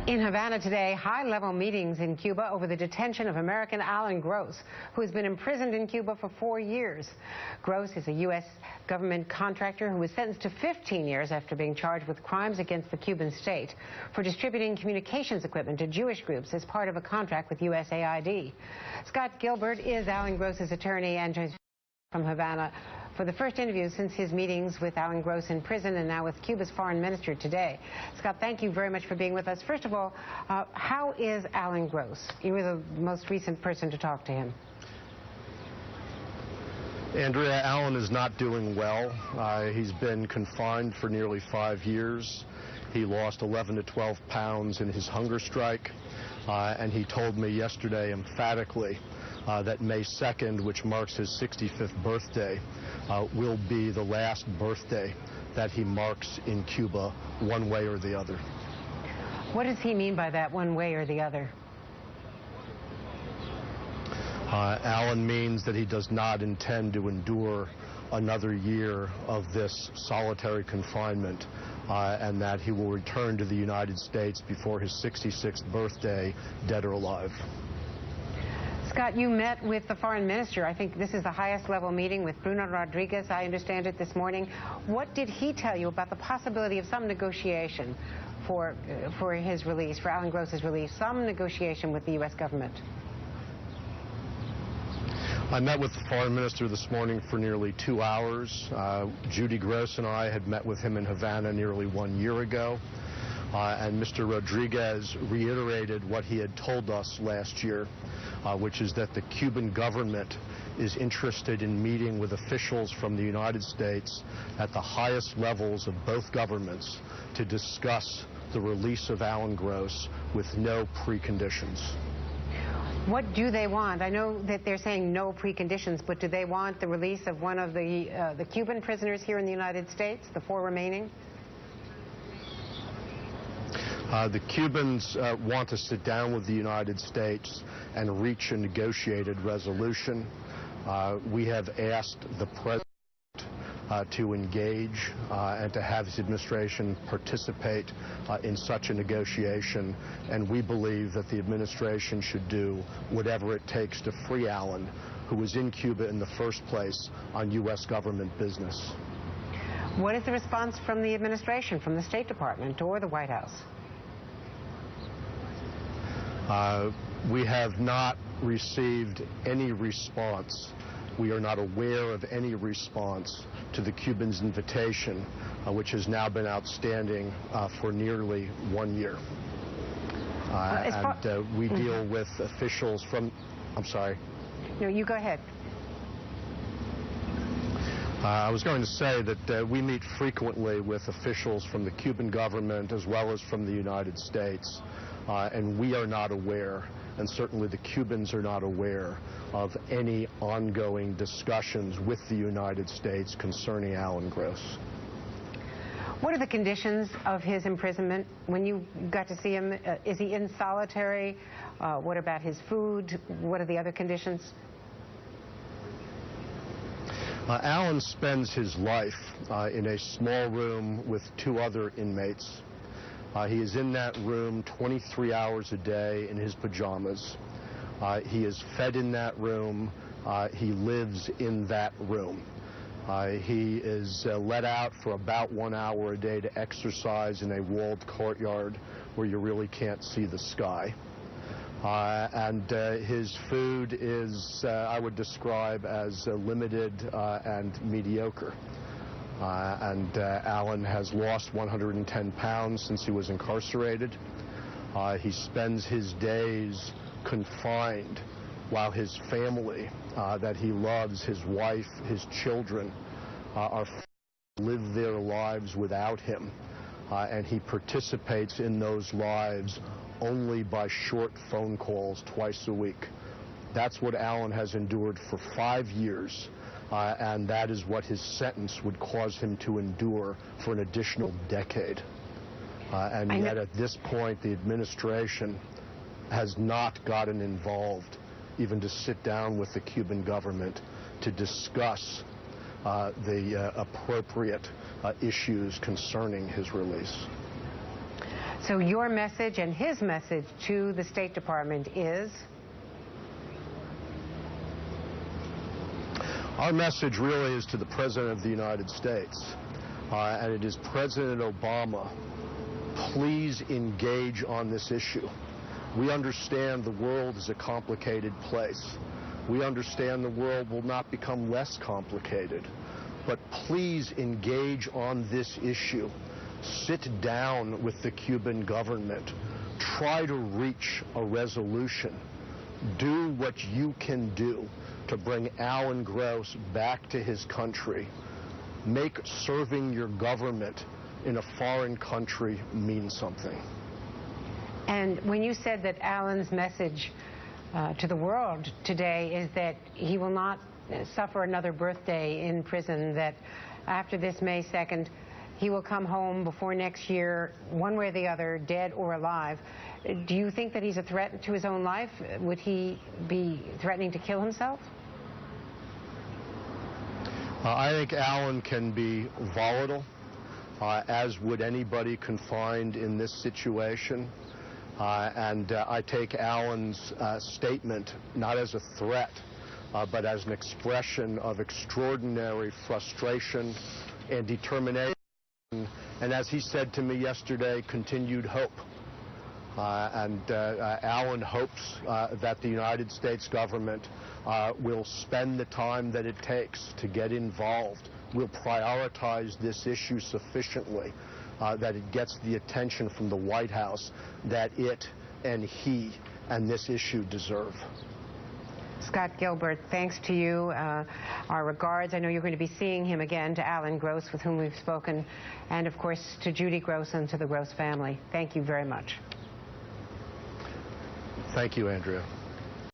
In Havana today, high-level meetings in Cuba over the detention of American Alan Gross, who has been imprisoned in Cuba for 4 years. Gross is a U.S. government contractor who was sentenced to 15 years after being charged with crimes against the Cuban state for distributing communications equipment to Jewish groups as part of a contract with USAID. Scott Gilbert is Alan Gross's attorney and joins from Havana for the first interview since his meetings with Alan Gross in prison and now with Cuba's foreign minister today. Scott, thank you very much for being with us. First of all, how is Alan Gross? You were the most recent person to talk to him. Andrea, Alan is not doing well. He's been confined for nearly 5 years. He lost 11 to 12 pounds in his hunger strike, and he told me yesterday emphatically that May 2nd, which marks his 65th birthday, will be the last birthday that he marks in Cuba, one way or the other. What does he mean by that, one way or the other? Alan means that he does not intend to endure another year of this solitary confinement, and that he will return to the United States before his 66th birthday, dead or alive. Scott, you met with the foreign minister. I think this is the highest level meeting with Bruno Rodriguez, I understand it, this morning. What did he tell you about the possibility of some negotiation for his release, for Alan Gross's release, some negotiation with the U.S. government? I met with the foreign minister this morning for nearly 2 hours. Judy Gross and I had met with him in Havana nearly 1 year ago. And Mr. Rodriguez reiterated what he had told us last year, which is that the Cuban government is interested in meeting with officials from the United States at the highest levels of both governments to discuss the release of Alan Gross with no preconditions. What do they want? I know that they're saying no preconditions, but do they want the release of one of the Cuban prisoners here in the United States, the 4 remaining? The Cubans want to sit down with the United States and reach a negotiated resolution. We have asked the president to engage and to have his administration participate in such a negotiation, and we believe that the administration should do whatever it takes to free Alan, who was in Cuba in the first place on U.S. government business. What is the response from the administration, from the State Department or the White House? We have not received any response. We are not aware of any response to the Cubans' invitation, which has now been outstanding for nearly 1 year. We deal with officials from... I'm sorry. No, you go ahead. I was going to say that we meet frequently with officials from the Cuban government as well as from the United States. And we are not aware, and certainly the Cubans are not aware, of any ongoing discussions with the United States concerning Alan Gross. What are the conditions of his imprisonment? When you got to see him, is he in solitary? What about his food? What are the other conditions? Alan spends his life in a small room with 2 other inmates. He is in that room 23 hours a day in his pajamas. He is fed in that room. He lives in that room. He is let out for about 1 hour a day to exercise in a walled courtyard where you really can't see the sky. And his food is, I would describe as limited and mediocre. Alan has lost 110 pounds since he was incarcerated. He spends his days confined while his family that he loves, his wife, his children, live their lives without him. And he participates in those lives only by short phone calls twice a week. That's what Alan has endured for 5 years. And that is what his sentence would cause him to endure for an additional decade. And yet at this point, the administration has not gotten involved, even to sit down with the Cuban government to discuss the appropriate issues concerning his release. So your message and his message to the State Department is? Our message really is to the President of the United States, and it is President Obama. Please engage on this issue. We understand the world is a complicated place. We understand the world will not become less complicated. But please engage on this issue. Sit down with the Cuban government. Try to reach a resolution. Do what you can do to bring Alan Gross back to his country. Make serving your government in a foreign country mean something. And when you said that Alan's message to the world today is that he will not suffer another birthday in prison, that after this May 2nd, he will come home before next year, one way or the other, dead or alive, do you think that he's a threat to his own life? Would he be threatening to kill himself? I think Alan can be volatile, as would anybody confined in this situation. And I take Alan's statement not as a threat, but as an expression of extraordinary frustration and determination. And as he said to me yesterday, continued hope. Alan hopes that the United States government will spend the time that it takes to get involved, will prioritize this issue sufficiently, that it gets the attention from the White House that it and he and this issue deserve. Scott Gilbert, thanks to you. Our regards. I know you're going to be seeing him again, to Alan Gross, with whom we've spoken, and of course to Judy Gross and to the Gross family. Thank you very much. Thank you, Andrea.